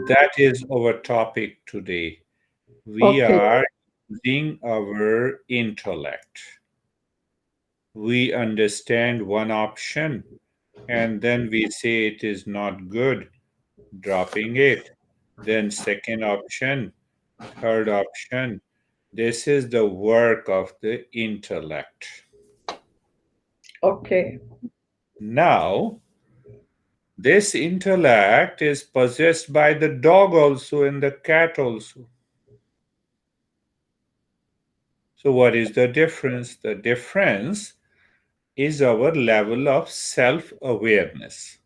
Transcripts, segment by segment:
That is our topic today. We Okay. are using our intellect. We understand one option and then we say it is not good, dropping it. Then, second option, third option. This is the work of the intellect. Okay. Now, this intellect is possessed by the dog also and the cat also. So, what is the difference? The difference is our level of self awareness.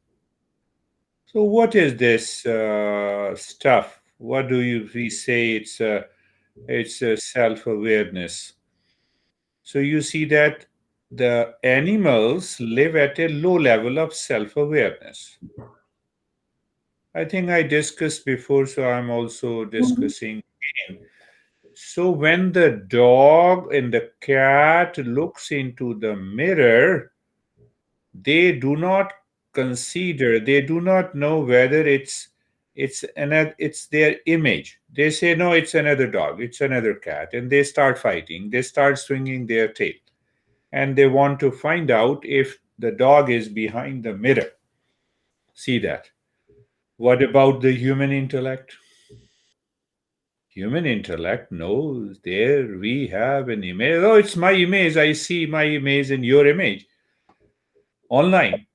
So, what is this stuff? What do we say? It's self awareness. So, you see that the animals live at a low level of self awareness. I think I discussed before, so I'm also Mhm. discussing again. So when the dog and the cat looks into the mirror, they do not consider, they do not know whether it's their image. They say no, it's another dog, it's another cat, and they start fighting. They start swinging their tail, and they want to find out if the dog is behind the mirror. See that? What about the human intellect? Human intellect knows there we have an image. Oh, it's my image. I see my image in your image online.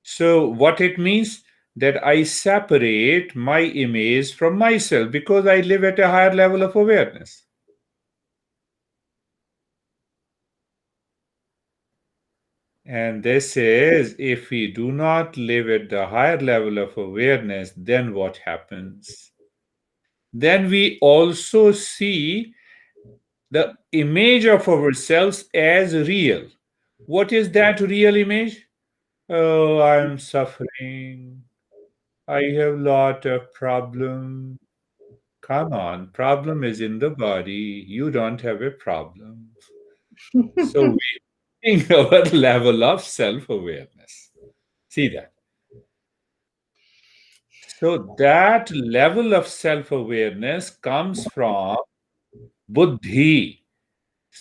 So, what it means that I separate my image from myself because I live at a higher level of awareness. And this is if we do not live at the higher level of awareness, then what happens? Then we also see the image of ourselves as real. What is that real image? Oh, I'm suffering. I have lot of problem. Come on, problem is in the body. You don't have a problem. So we think our level of self-awareness. See that. So that level of self-awareness comes from buddhi.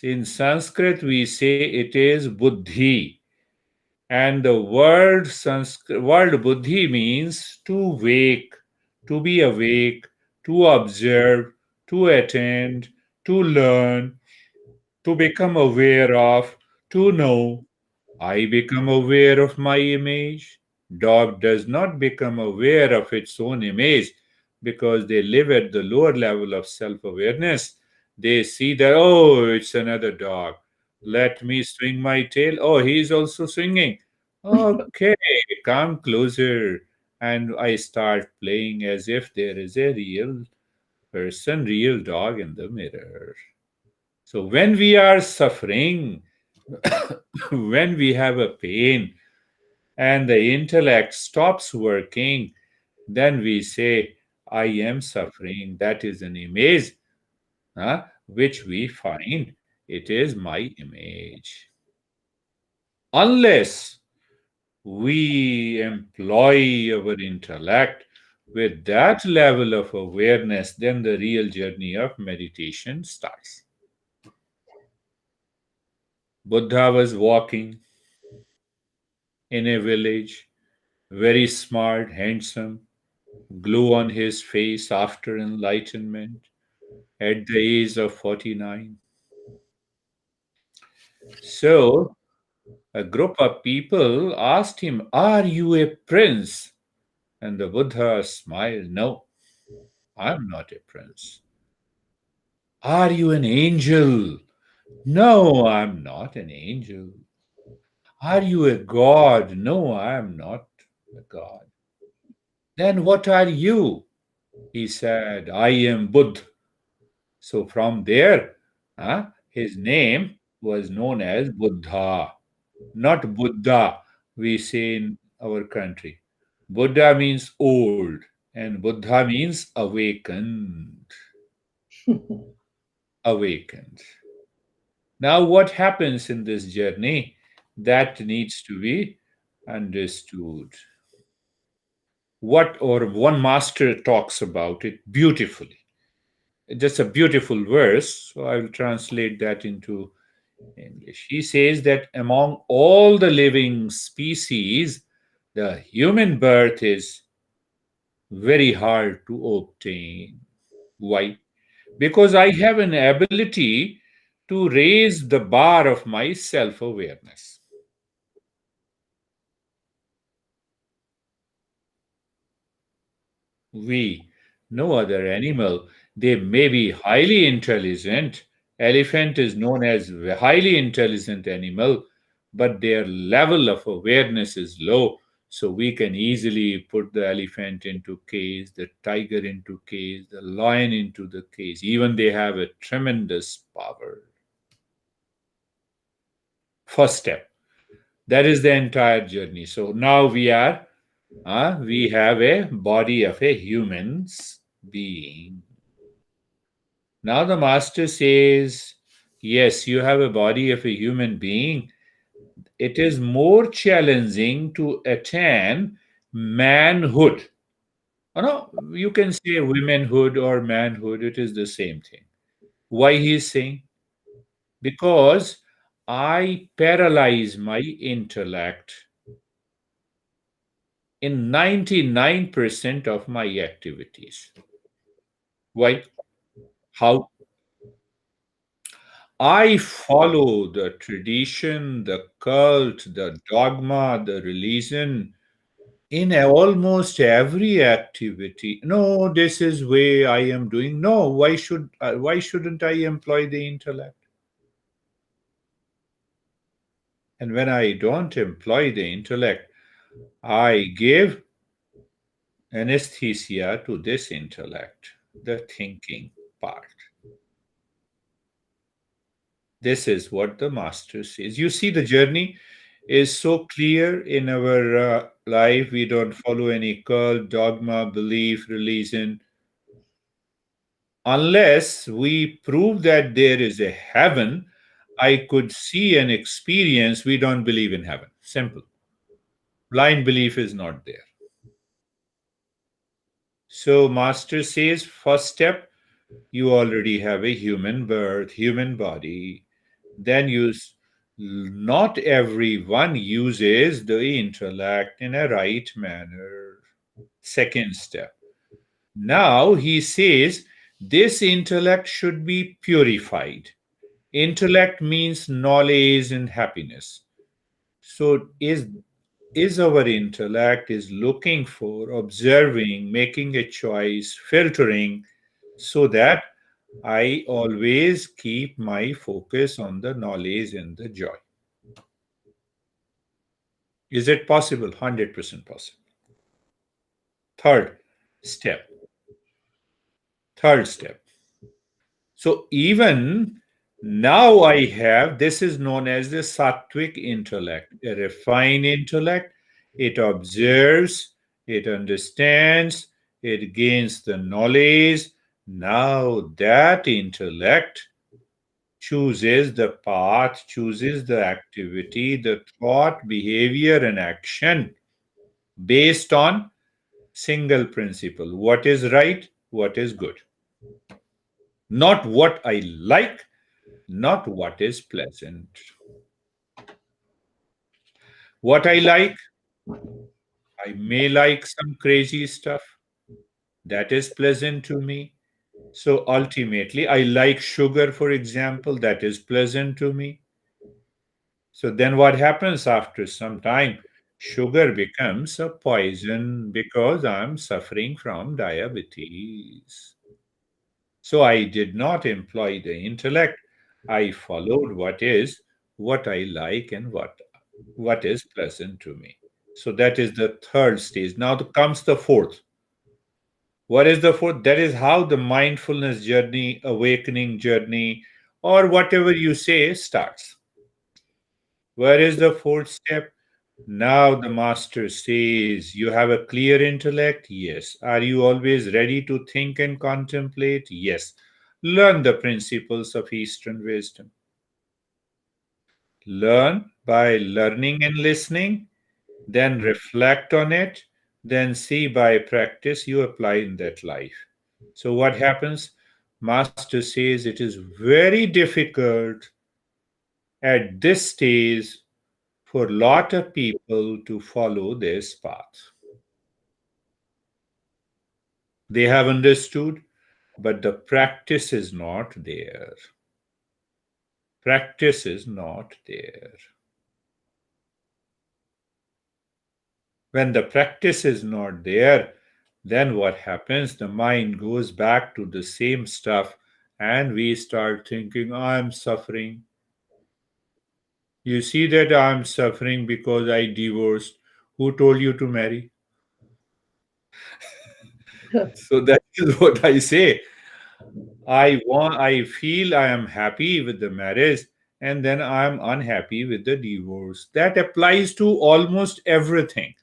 In Sanskrit, we say it is buddhi. And the word buddhi means to wake, to be awake, to observe, to attend, to learn, to become aware of, to know. I become aware of my image. Dog does not become aware of its own image because they live at the lower level of self awareness. They see that, oh, it's another dog. Let me swing my tail. Oh, he's also swinging. Okay, come closer. And I start playing as if there is a real person, real dog in the mirror. So when we are suffering, when we have a pain and the intellect stops working, then we say, I am suffering. That is an image, which we find it is my image. Unless we employ our intellect with that level of awareness, then the real journey of meditation starts. Buddha was walking in a village, very smart, handsome, glow on his face after enlightenment at the age of 49. So, a group of people asked him, are you a prince? And the Buddha smiled, no, I'm not a prince. Are you an angel? No, I'm not an angel. Are you a god? No, I'm not a god. Then what are you? He said, I am Buddha. So from there, his name was known as Buddha, not Buddha, we say in our country. Buddha means old, and Buddha means awakened. Awakened. Now, what happens in this journey that needs to be understood? what or one master talks about it beautifully. Just a beautiful verse. So I will translate that into English. He says that among all the living species, the human birth is very hard to obtain. Why? Because I have an ability to raise the bar of my self awareness. We, no other animal, they may be highly intelligent. Elephant is known as a highly intelligent animal, but their level of awareness is low. So we can easily put the elephant into cage, the tiger into cage, the lion into the cage. Even they have a tremendous power. First step. That is the entire journey. So now we have a body of a human's being. Now the master says, yes, you have a body of a human being. It is more challenging to attain manhood. Oh, no, you can say womanhood or manhood, it is the same thing. Why he is saying? Because I paralyze my intellect in 99% of my activities. Why? How? I follow the tradition, the cult, the dogma, the religion in almost every activity. No, this is way I am doing. No, why shouldn't I employ the intellect? And when I don't employ the intellect, I give anesthesia to this intellect, the thinking part. This is what the master says. You see, the journey is so clear in our life. We don't follow any cult, dogma, belief, religion. Unless we prove that there is a heaven, I could see and experience, we don't believe in heaven. Simple. Blind belief is not there. So, Master says, first step, you already have a human birth, human body. Then not everyone uses the intellect in a right manner. Second step. Now he says this intellect should be purified. Intellect means knowledge and happiness. So is our intellect is looking for observing, making a choice, filtering, so that I always keep my focus on the knowledge and the joy. Is it possible? 100% possible. Third step. Third step. So even now I have, this is known as the sattvic intellect, a refined intellect. It observes, it understands, it gains the knowledge. Now that intellect chooses the path, chooses the activity, the thought, behavior, and action based on single principle: what is right, what is good. Not what I like, not what is pleasant. What I like, I may like some crazy stuff that is pleasant to me. So ultimately, I like sugar, for example, that is pleasant to me. So then what happens after some time? Sugar becomes a poison because I'm suffering from diabetes. So I did not employ the intellect. I followed what I like and what is pleasant to me. So that is the third stage. Now comes the fourth. What is the fourth? That is how the mindfulness journey, awakening journey, or whatever you say starts. Where is the fourth step? Now the master says, you have a clear intellect? Yes. Are you always ready to think and contemplate? Yes. Learn the principles of Eastern wisdom. Learn by learning and listening, then reflect on it, then see by practice you apply in that life. So what happens? Master says it is very difficult at this stage for a lot of people to follow this path. They have understood, but the practice is not there. Practice is not there. When the practice is not there, then what happens? The mind goes back to the same stuff and we start thinking, I'm suffering. You see that I'm suffering because I divorced. Who told you to marry? So that is what I say. I feel I am happy with the marriage and then I am unhappy with the divorce. That applies to almost everything.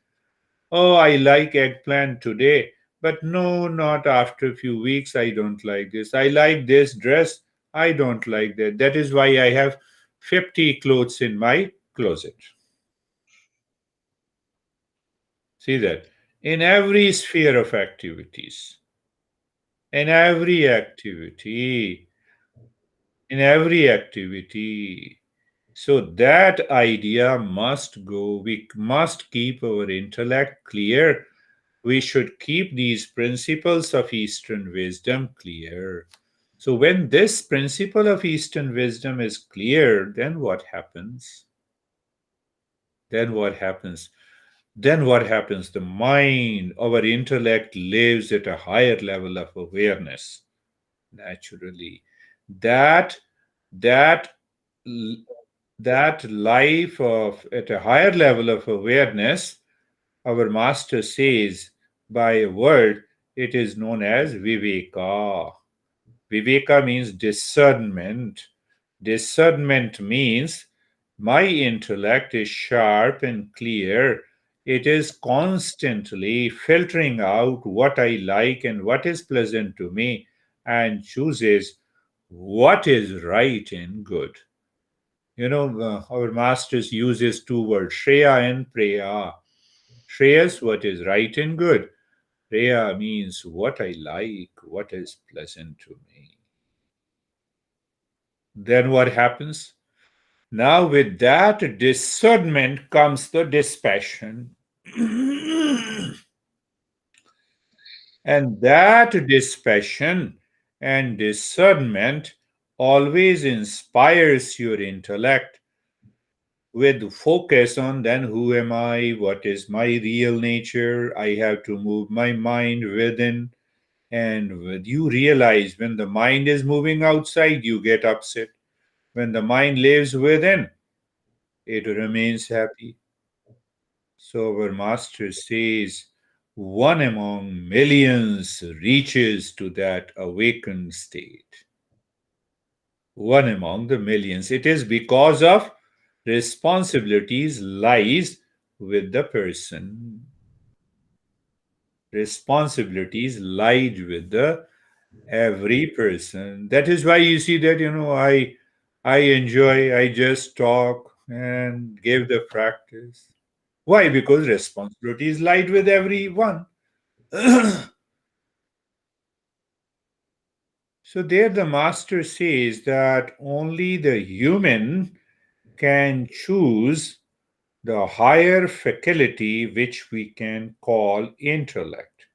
Oh, I like eggplant today, but no, not after a few weeks. I don't like this. I like this dress. I don't like that. That is why I have 50 clothes in my closet. See that? In every sphere of activities, in every activity, in every activity. So that idea must go. We must keep our intellect clear. We should keep these principles of Eastern wisdom clear. So when this principle of Eastern wisdom is clear, then what happens? Then what happens? Then what happens? The mind, our intellect lives at a higher level of awareness naturally. That that that life of at a higher level of awareness, our master says by a word, it is known as viveka. Viveka means discernment. Discernment means my intellect is sharp and clear. It is constantly filtering out what I like and what is pleasant to me and chooses what is right and good. Our masters uses two words, Shreya and Preya. Shreya is what is right and good. Preya means what I like, what is pleasant to me. Then what happens? Now, with that discernment comes the dispassion. And that dispassion and discernment always inspires your intellect with focus on then who am I, what is my real nature. I have to move my mind within. And when you realize when the mind is moving outside, you get upset. When the mind lives within, it remains happy. So our master says, one among millions reaches to that awakened state. One among the millions. It is because of responsibilities lies with the person. Responsibilities lied with the every person. That is why you see that I enjoy, I just talk and give the practice. Why? Because responsibilities lied with everyone. So there the master says that only the human can choose the higher faculty which we can call intellect.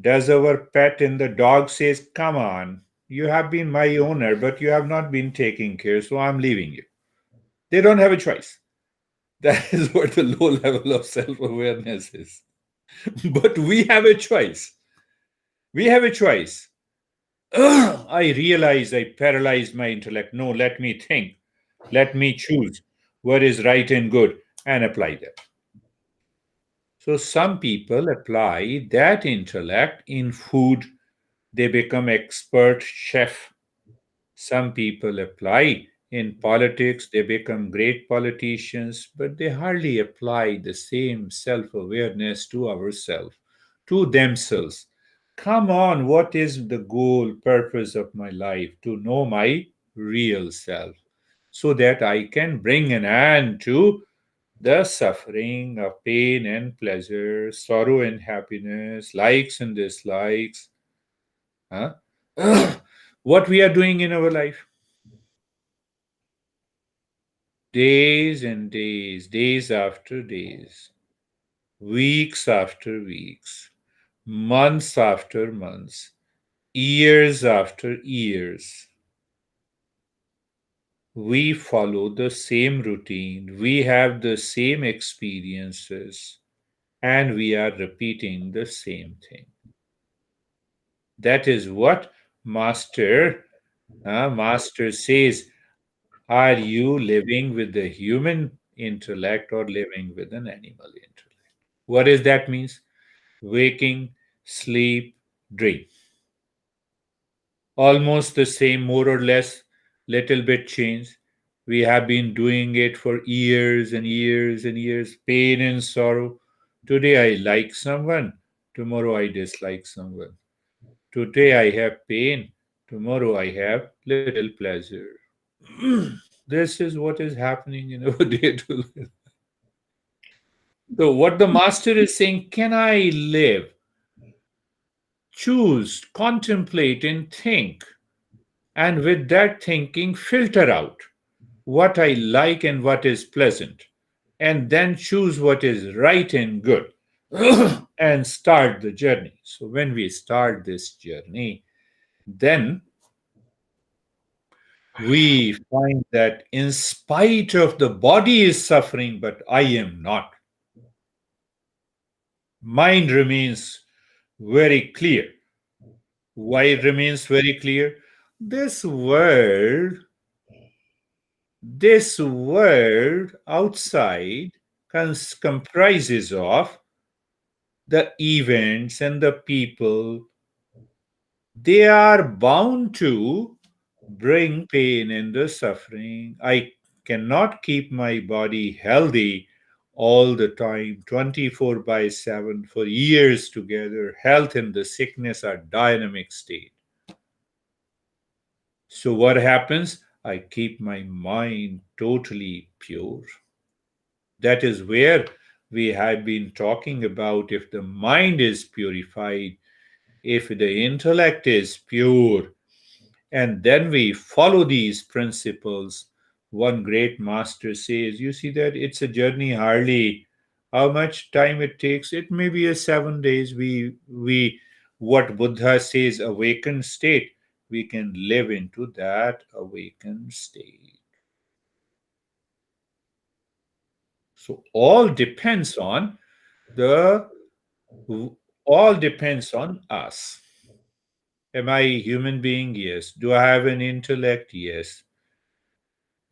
Does our pet in the dog says, come on, you have been my owner, but you have not been taking care, so I'm leaving you. They don't have a choice. That is what the low level of self-awareness is. But we have a choice. We have a choice. I realize I paralyzed my intellect. No, let me think. Let me choose what is right and good and apply that. So some people apply that intellect in food. They become expert chef. Some people apply in politics. They become great politicians, but they hardly apply the same self-awareness to ourselves, to themselves. Come on, what is the goal, purpose of my life? To know my real self so that I can bring an end to The suffering of pain and pleasure, sorrow and happiness, likes and dislikes, huh? What we are doing in our life. Days and days, days after days, weeks after weeks, months after months, years after years, we follow the same routine, we have the same experiences, and we are repeating the same thing. That is what Master says. Are you living with the human intellect or living with an animal intellect? What does that means? Waking, sleep, dream. Almost the same, more or less, little bit change. We have been doing it for years and years and years. Pain and sorrow. Today I like someone, tomorrow I dislike someone. Today I have pain, tomorrow I have little pleasure. This is what is happening in our day to life. So, what the master is saying, can I live, choose, contemplate, and think? And with that thinking, filter out what I like and what is pleasant, and then choose what is right and good and start the journey. So, when we start this journey, then we find that in spite of the body is suffering, but I am not. Mind remains very clear. Why it remains very clear? This world, this world outside comprises of the events and the people. They are bound to bring pain and the suffering. I cannot keep my body healthy all the time, 24 by 7, for years together. Health and the sickness are dynamic state. So, what happens? I keep my mind totally pure. That is where we have been talking about if the mind is purified, if the intellect is pure, and then we follow these principles. One great master says, you see that it's a journey, hardly how much time it takes. It may be a 7 days. We what Buddha says, awakened state, we can live into that awakened state. So the all depends on us. Am I a human being? Yes. Do I have an intellect? Yes.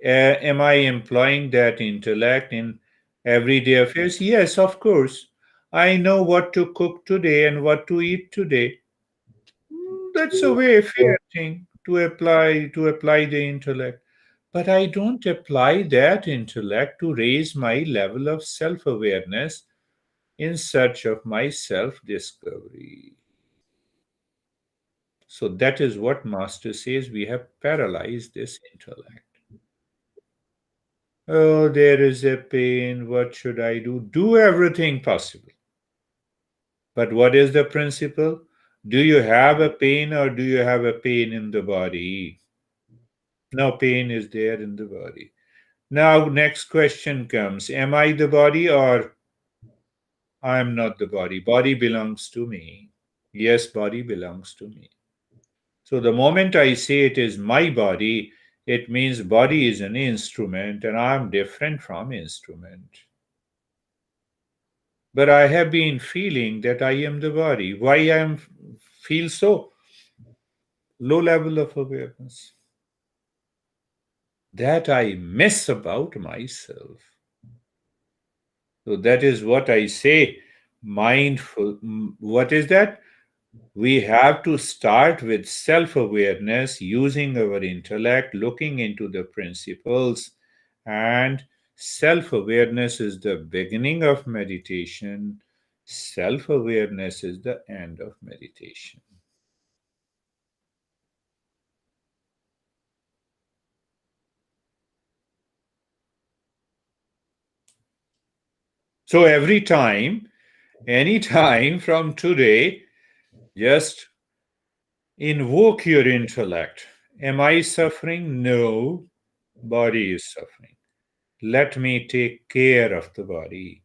Am I employing that intellect in everyday affairs? Yes, of course. I know what to cook today and what to eat today. That's a way fair thing to apply the intellect. But I don't apply that intellect to raise my level of self-awareness in search of my self-discovery. So that is what Master says, we have paralyzed this intellect. Oh, there is a pain. What should I do? Do everything possible. But what is the principle? Do you have a pain or do you have a pain in the body? No pain is there in the body. Now, next question comes, am I the body or I am not the body? Body belongs to me. Yes, body belongs to me. So the moment I say it is my body, it means body is an instrument and I am different from instrument. But I have been feeling that I am the body. Why I am feel so low level of awareness? That I miss about myself. So that is what I say. Mindful. What is that? We have to start with self awareness, using our intellect, looking into the principles, and self awareness is the beginning of meditation. Self awareness is the end of meditation. So every time, any time from today, just invoke your intellect. Am I suffering? No, body is suffering. Let me take care of the body.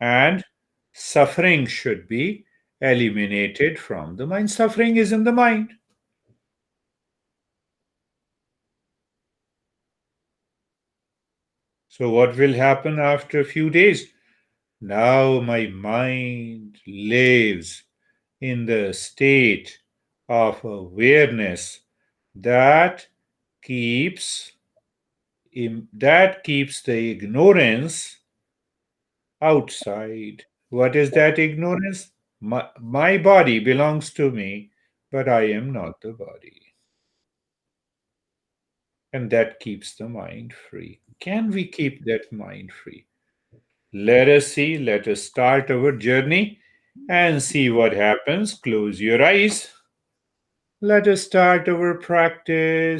And suffering should be eliminated from the mind. Suffering is in the mind. So, what will happen after a few days? Now my mind lives in the state of awareness that keeps that keeps the ignorance outside. What is that ignorance? My body belongs to me, but I am not the body. And that keeps the mind free. Can we keep that mind free? Let us see, let us start our journey and see what happens. Close your eyes. Let us start our practice.